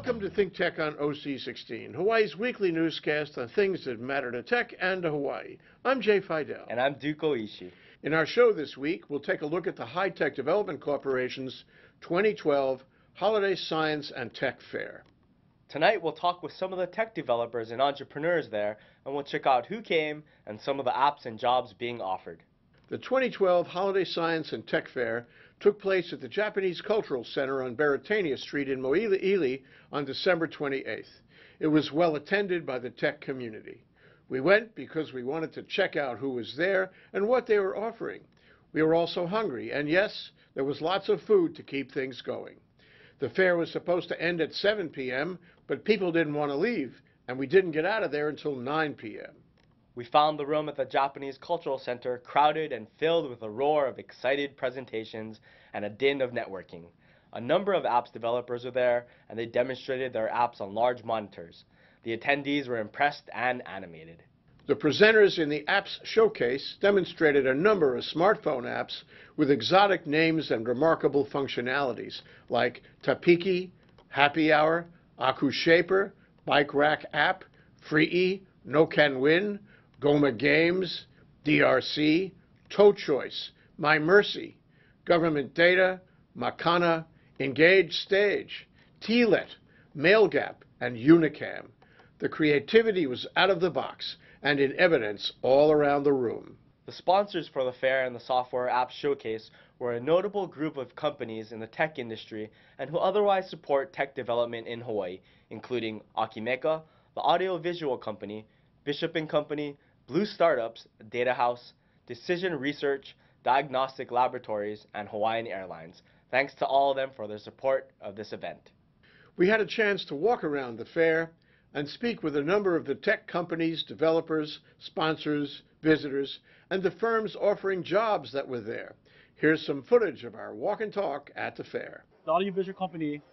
Welcome to ThinkTech on OC16, Hawaii's weekly newscast on things that matter to tech and to Hawaii. I'm Jay Fidell. And I'm Duke Oishi. In our show this week, we'll take a look at the High-Tech Development Corporation's 2012 Holiday Science and Tech Fair. Tonight we'll talk with some of the tech developers and entrepreneurs there, and we'll check out who came and some of the apps and jobs being offered. The 2012 Holiday Science and Tech Fair took place at the Japanese Cultural Center on Beretania Street in Mo'iliili on December 28th. It was well attended by the tech community. We went because we wanted to check out who was there and what they were offering. We were also hungry, and yes, there was lots of food to keep things going. The fair was supposed to end at 7 p.m., but people didn't want to leave, and we didn't get out of there until 9 p.m. We found the room at the Japanese Cultural Center crowded and filled with a roar of excited presentations and a din of networking. A number of apps developers were there, and they demonstrated their apps on large monitors. The attendees were impressed and animated. The presenters in the apps showcase demonstrated a number of smartphone apps with exotic names and remarkable functionalities like Tapiki, Happy Hour, Akushaper, Bike Rack App, Free, No Can Win, Goma Games, DRC, Toe Choice, My Mercy, Government Data, Makana, Engage Stage, Tealet, MailGap, and Unicam. The creativity was out of the box and in evidence all around the room. The sponsors for the fair and the software apps showcase were a notable group of companies in the tech industry and who otherwise support tech development in Hawaii, including Akimeka, the audio-visual company, Bishop & Company, Blue Startups, Data House, Decision Research, Diagnostic Laboratories, and Hawaiian Airlines. Thanks to all of them for their support of this event. We had a chance to walk around the fair and speak with a number of the tech companies, developers, sponsors, visitors, and the firms offering jobs that were there. Here's some footage of our walk and talk at the fair. The audiovisual company,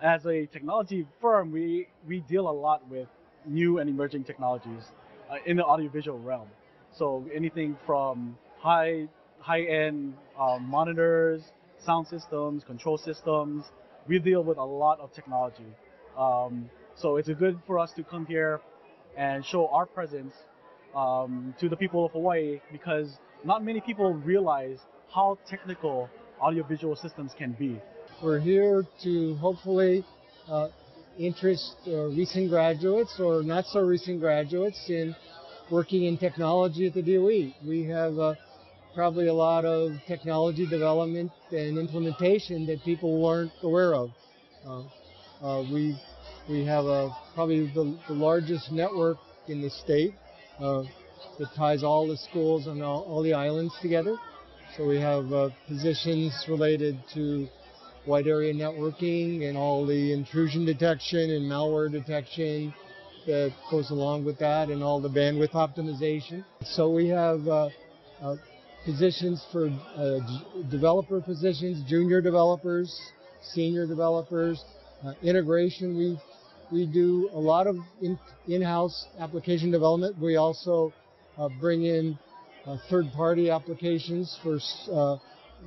as a technology firm, we deal a lot with new and emerging technologies in the audiovisual realm. So anything from high-end monitors, sound systems, control systems. We deal with a lot of technology. So it's good for us to come here and show our presence to the people of Hawaii, because not many people realize how technical audiovisual systems can be. We're here to hopefully interest recent graduates or not so recent graduates in working in technology at the DOE. We have probably a lot of technology development and implementation that people weren't aware of. We have probably the largest network in the state that ties all the schools on all the islands together. So we have positions related to wide area networking and all the intrusion detection and malware detection that goes along with that, and all the bandwidth optimization. So we have positions for developer positions, junior developers, senior developers, integration. We do a lot of in-house application development. We also bring in third-party applications for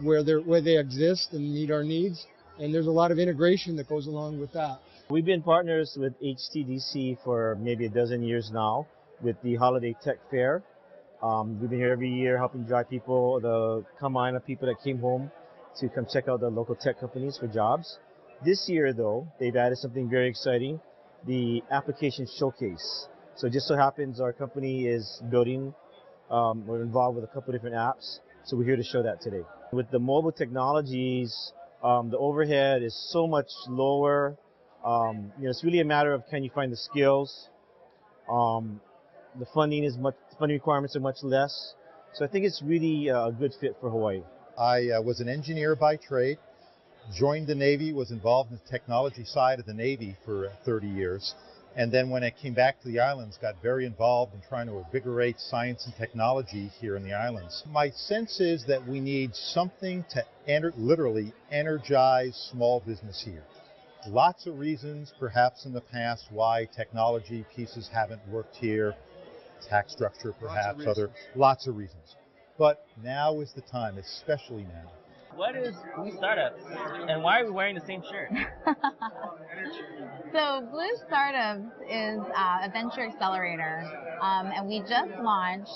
where they exist and meet our needs, and there's a lot of integration that goes along with that. We've been partners with HTDC for maybe a dozen years now with the Holiday Tech Fair. We've been here every year helping drive people, the line of people that came home to come check out the local tech companies for jobs. This year, though, they've added something very exciting, the application showcase. So it just so happens our company is building, we're involved with a couple different apps, so we're here to show that today. With the mobile technologies, the overhead is so much lower. It's really a matter of, can you find the skills? The funding requirements are much less. So I think it's really a good fit for Hawaii. I was an engineer by trade, joined the Navy, was involved in the technology side of the Navy for 30 years. And then when I came back to the islands, got very involved in trying to invigorate science and technology here in the islands. My sense is that we need something to literally energize small business here. Lots of reasons, perhaps in the past, why technology pieces haven't worked here. Tax structure, perhaps, lots of reasons. But now is the time, especially now. what is Blue Startups, and why are we wearing the same shirt? So Blue Startups is a venture accelerator, and we just launched.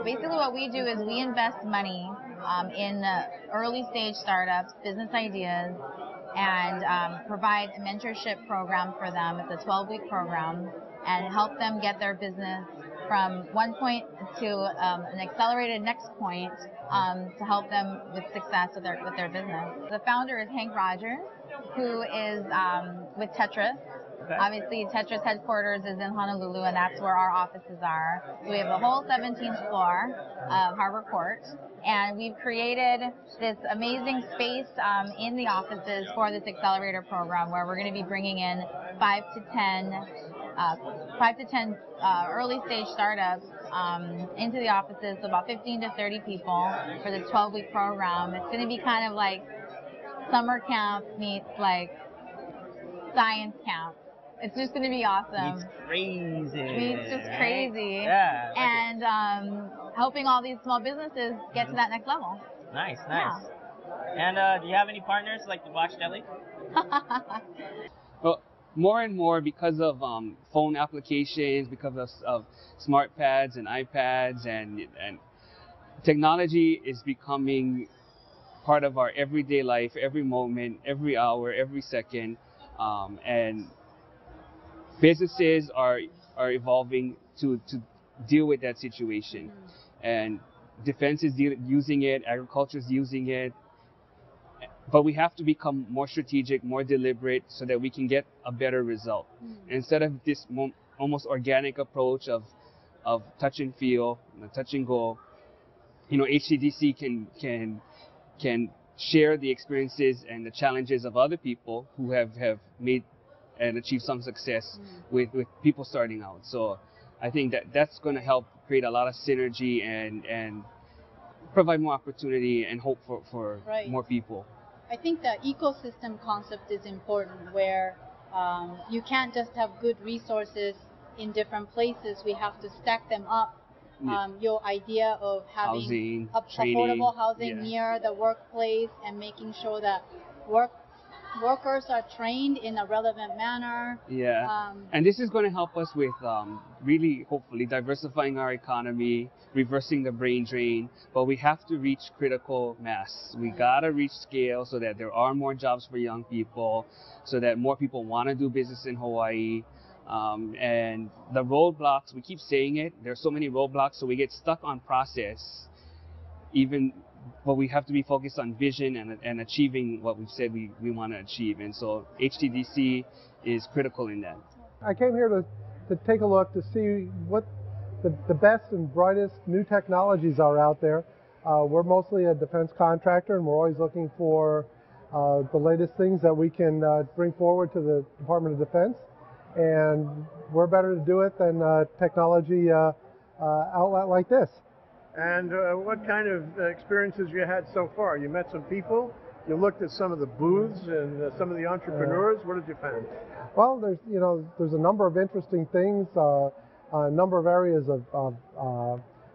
Basically what we do is we invest money in early stage startups, business ideas, and provide a mentorship program for them. It's a 12-week program, and help them get their business from one point to an accelerated next point to help them with success with their business. The founder is Hank Rogers, who is with Tetris. Okay. Obviously, Tetris headquarters is in Honolulu, and that's where our offices are. So we have the whole 17th floor of Harbor Court, and we've created this amazing space in the offices for this accelerator program, where we're going to be bringing in 5 to 10 early stage startups into the offices, so about 15 to 30 people for this 12-week program. It's going to be kind of like summer camp meets like science camp. It's just going to be awesome. It's crazy. It's just crazy. Yeah. And helping all these small businesses get to that next level. Nice. Yeah. And do you have any partners like the Watch Deli? Well, more and more because of phone applications, because of smart pads and iPads, and technology is becoming part of our everyday life, every moment, every hour, every second, and businesses are evolving to deal with that situation. And defense is using it, agriculture is using it, but we have to become more strategic, more deliberate, so that we can get a better result. Instead of this almost organic approach of touch and feel, touch and go, HTDC can share the experiences and the challenges of other people who have made and achieved some success with people starting out. So I think that's going to help create a lot of synergy and provide more opportunity and hope for more people. I think the ecosystem concept is important, where you can't just have good resources in different places. We have to stack them up. Your idea of having affordable housing near the workplace and making sure that workers are trained in a relevant manner. And this is going to help us with really, hopefully, diversifying our economy, reversing the brain drain. But we have to reach critical mass. We got to reach scale so that there are more jobs for young people, so that more people want to do business in Hawaii. And the roadblocks, we keep saying it, there's so many roadblocks, so we get stuck on process, but we have to be focused on vision and achieving what we've said we want to achieve. And so HTDC is critical in that. I came here to take a look to see what the best and brightest new technologies are out there. We're mostly a defense contractor, and we're always looking for the latest things that we can bring forward to the Department of Defense. And we're better to do it than a technology outlet like this. And what kind of experiences you had so far? You met some people, you looked at some of the booths and some of the entrepreneurs. What did you find? Well, there's a number of interesting things, a number of areas of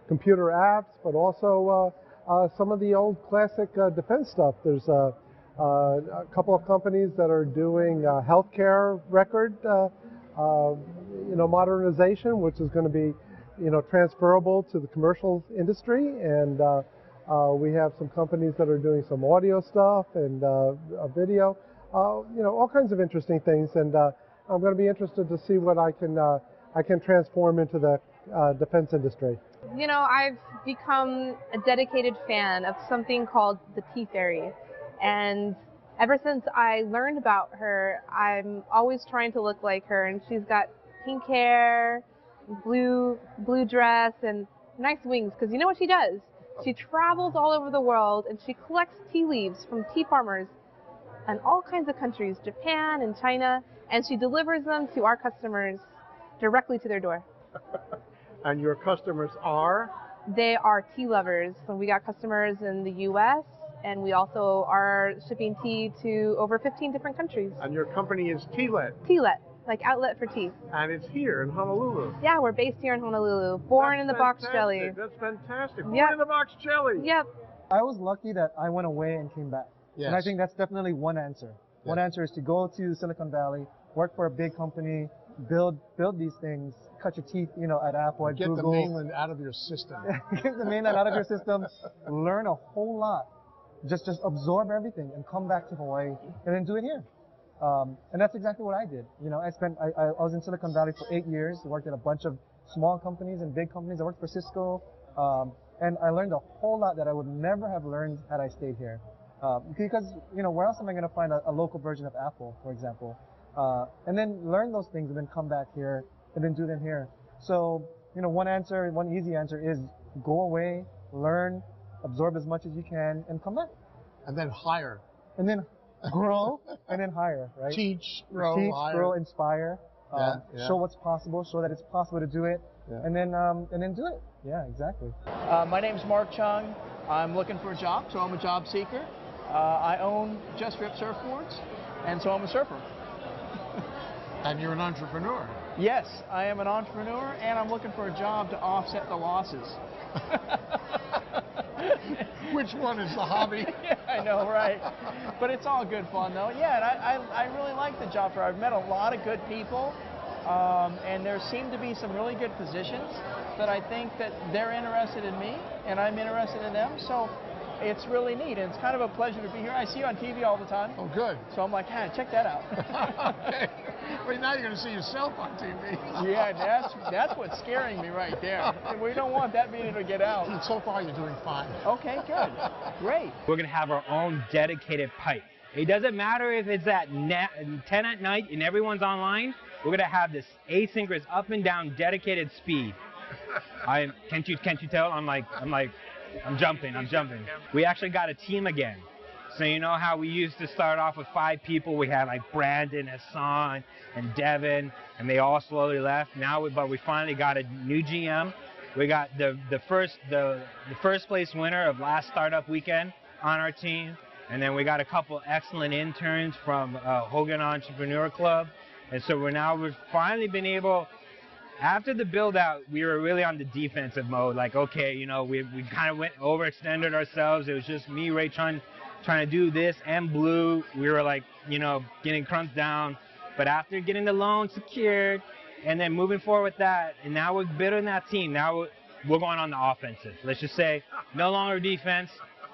computer apps, but also some of the old classic defense stuff. There's a couple of companies that are doing healthcare record modernization, which is going to be transferable to the commercial industry, and we have some companies that are doing some audio stuff and video, all kinds of interesting things, and I'm going to be interested to see what I can transform into the defense industry. I've become a dedicated fan of something called the Tea Fairy, and ever since I learned about her, I'm always trying to look like her, and she's got pink hair, blue dress, and nice wings, because you know what she does? She travels all over the world, and she collects tea leaves from tea farmers in all kinds of countries, Japan and China, and she delivers them to our customers directly to their door. And your customers are? They are tea lovers. So we got customers in the U.S., and we also are shipping tea to over 15 different countries. And your company is Tealet? Tealet, like outlet for tea. And it's here in Honolulu? Yeah, we're based here in Honolulu. Born in the box jelly. That's fantastic. Born in the box jelly? Yep. I was lucky that I went away and came back. Yes. And I think that's definitely one answer. Yeah. One answer is to go to Silicon Valley, work for a big company, build these things, cut your teeth, at Apple, at Get Google. the mainland out of your system. Get the mainland out of your system, learn a whole lot. Just absorb everything and come back to Hawaii and then do it here. And that's exactly what I did. I was in Silicon Valley for 8 years, worked at a bunch of small companies and big companies. I worked for Cisco, and I learned a whole lot that I would never have learned had I stayed here. Because, where else am I going to find a local version of Apple, for example? And then learn those things and then come back here and then do them here. So, one easy answer is go away, learn, absorb as much as you can, and come back. And then hire. And then grow, and then hire, right? Teach, grow, inspire, show what's possible, show that it's possible to do it, and then do it. Yeah, exactly. My name's Mark Chung. I'm looking for a job, so I'm a job seeker. I own Just Rip surfboards, and so I'm a surfer. And you're an entrepreneur. Yes, I am an entrepreneur, and I'm looking for a job to offset the losses. Which one is the hobby? Yeah, I know, right? But it's all good fun, though. Yeah, and I really like the job fair. I've met a lot of good people, and there seem to be some really good positions that I think that they're interested in me, and I'm interested in them. So it's really neat, and it's kind of a pleasure to be here. I see you on TV all the time. Oh, good. So I'm like, check that out. Okay. Well, now you're going to see yourself on TV. Yeah, that's what's scaring me right there. We don't want that video to get out. So far, you're doing fine. Okay, good. Great. We're going to have our own dedicated pipe. It doesn't matter if it's at 10 at night and everyone's online. We're going to have this asynchronous up and down dedicated speed. Can't you tell? I'm jumping. We actually got a team again. So you know how we used to start off with 5 people? We had like Brandon, Hassan, and Devin, and they all slowly left. But we finally got a new GM. We got the first place winner of last startup weekend on our team, and then we got a couple excellent interns from Hogan Entrepreneur Club, and so we've finally been able. After the build out, we were really on the defensive mode. Like, okay, we kind of overextended ourselves. It was just me, Rechung, trying to do this, and Blue. We were like, getting crunched down. But after getting the loan secured, and then moving forward with that, and now we're building that team. Now we're going on the offensive. Let's just say, no longer defense.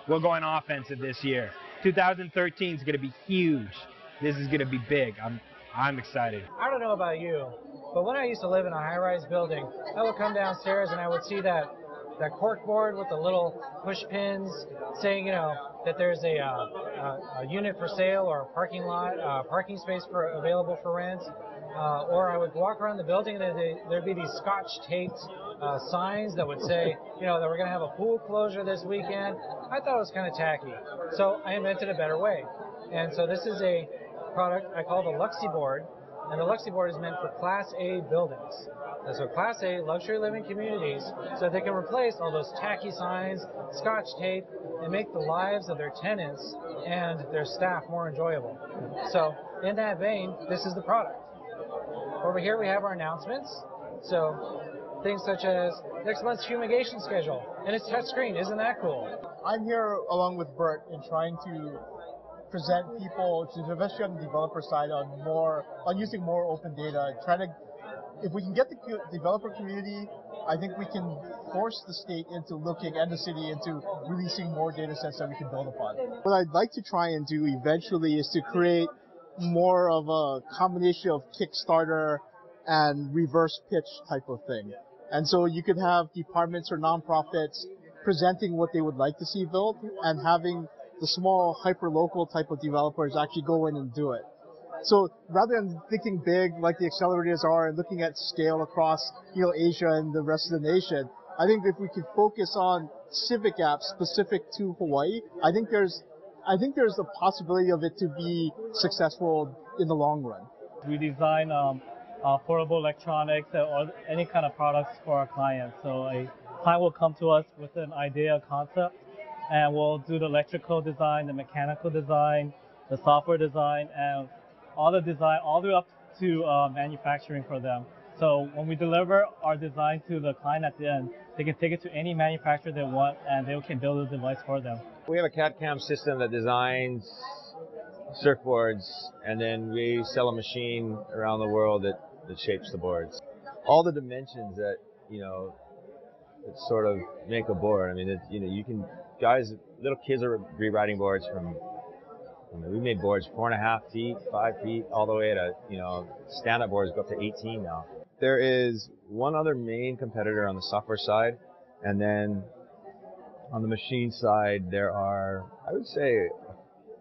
We're going offensive this year. 2013 is going to be huge. This is going to be big. I'm excited. I don't know about you, but when I used to live in a high-rise building, I would come downstairs and I would see that cork board with the little push pins saying, that there's a unit for sale or a parking lot, parking space available for rent. Or I would walk around the building and there'd be these scotch-taped signs that would say, that we're going to have a pool closure this weekend. I thought it was kind of tacky, so I invented a better way. And so this is a product I call the Luxy board, and the Luxy board is meant for Class A buildings. And so Class A luxury living communities, so they can replace all those tacky signs, scotch tape, and make the lives of their tenants and their staff more enjoyable. So in that vein, this is the product. Over here we have our announcements. So things such as next month's fumigation schedule, and it's touchscreen. Isn't that cool? I'm here along with Bert in trying to present people, especially on the developer side, on using more open data. If we can get the developer community, I think we can force the state into looking, and the city into releasing more data sets that we can build upon. What I'd like to try and do eventually is to create more of a combination of Kickstarter and reverse pitch type of thing. And so you could have departments or nonprofits presenting what they would like to see built, and having the small hyper-local type of developers actually go in and do it. So rather than thinking big like the accelerators are and looking at scale across Asia and the rest of the nation, I think if we could focus on civic apps specific to Hawaii, I think there's a possibility of it to be successful in the long run. We design portable electronics or any kind of products for our clients. So a client will come to us with an idea, a concept, and we'll do the electrical design, the mechanical design, the software design, and all the design, all the way up to manufacturing for them. So when we deliver our design to the client at the end, they can take it to any manufacturer they want and they can build a device for them. We have a CAD/CAM system that designs surfboards, and then we sell a machine around the world that shapes the boards. All the dimensions that, that sort of make a board. I mean, you can, little kids are rewriting boards from, we made boards 4.5 feet, 5 feet, all the way to, stand-up boards go up to 18 now. There is one other main competitor on the software side, and then on the machine side, there are, I would say, a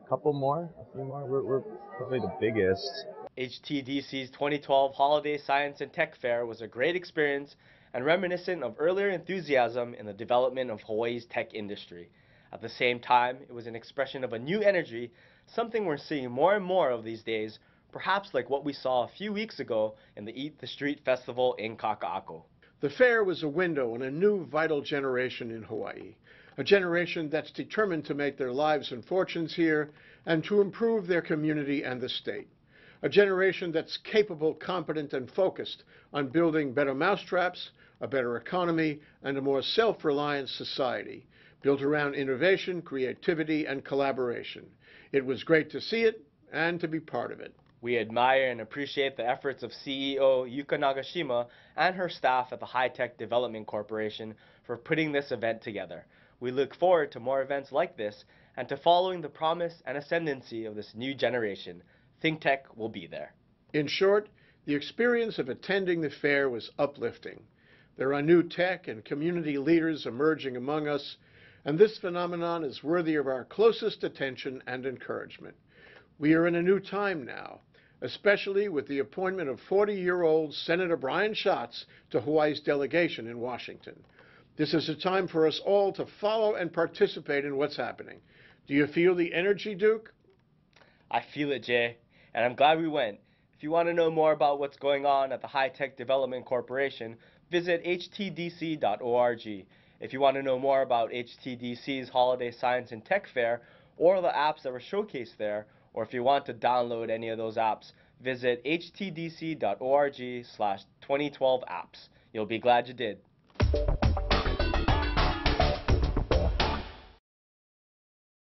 few more. We're probably the biggest. HTDC's 2012 Holiday Science and Tech Fair was a great experience and reminiscent of earlier enthusiasm in the development of Hawaii's tech industry. At the same time, it was an expression of a new energy, something we're seeing more and more of these days, perhaps like what we saw a few weeks ago in the Eat the Street Festival in Kaka'ako. The fair was a window on a new vital generation in Hawaii, a generation that's determined to make their lives and fortunes here and to improve their community and the state. A generation that's capable, competent, and focused on building better mousetraps, a better economy, and a more self-reliant society, built around innovation, creativity, and collaboration. It was great to see it and to be part of it. We admire and appreciate the efforts of CEO Yuka Nagashima and her staff at the High Tech Development Corporation for putting this event together. We look forward to more events like this and to following the promise and ascendancy of this new generation. ThinkTech will be there. In short, the experience of attending the fair was uplifting. There are new tech and community leaders emerging among us, and this phenomenon is worthy of our closest attention and encouragement. We are in a new time now, especially with the appointment of 40-year-old Senator Brian Schatz to Hawaii's delegation in Washington. This is a time for us all to follow and participate in what's happening. Do you feel the energy, Duke? I feel it, Jay, and I'm glad we went. If you want to know more about what's going on at the High Tech Development Corporation, visit htdc.org. If you want to know more about HTDC's Holiday Science and Tech Fair or the apps that were showcased there, or if you want to download any of those apps, visit htdc.org/2012apps. You'll be glad you did.